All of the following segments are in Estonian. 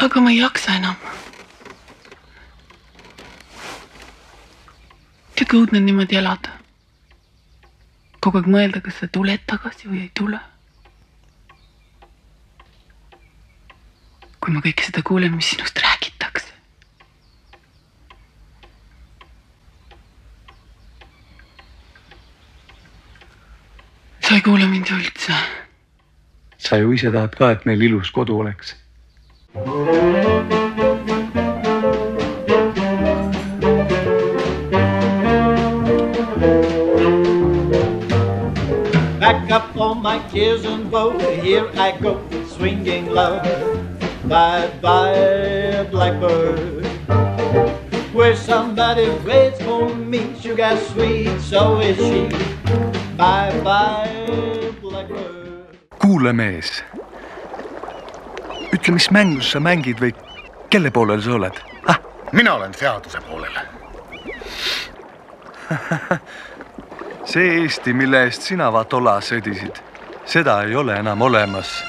Aga ma ei jaksa enam. Kõik õudne niimoodi elada. Kogu aeg mõelda, kas sa tuled tagasi või ei tule. Kui ma kõike seda kuulen, mis sinust räägitakse. Sa ei kuule mind üldse. Sa ju ise tahad ka, et meil ilus kodu oleks. Back up all my cares and woe, here I go, swinging low. Bye bye, blackbird, where somebody waits for me, sugar sweet, so is she. Bye bye, blackbird. Kuule mees, ütle, mis mängus sa mängid või kelle poolel sa oled? Mina olen seaduse poolel. See Eesti, mille eest sina tola sõdisid, seda ei ole enam olemas.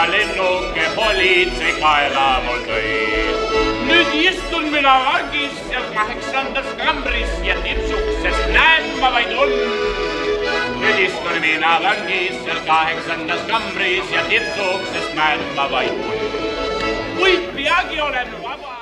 Lennuke politsei kaela mul tõi. Nüüd istun mina vangis seal 8. kambris ja tipsuksest näen ma vaid und. Nüüd istun mina vangis seal 8. kambris ja tipsuksest näen ma vaid und. Kuid peagi olen vaba.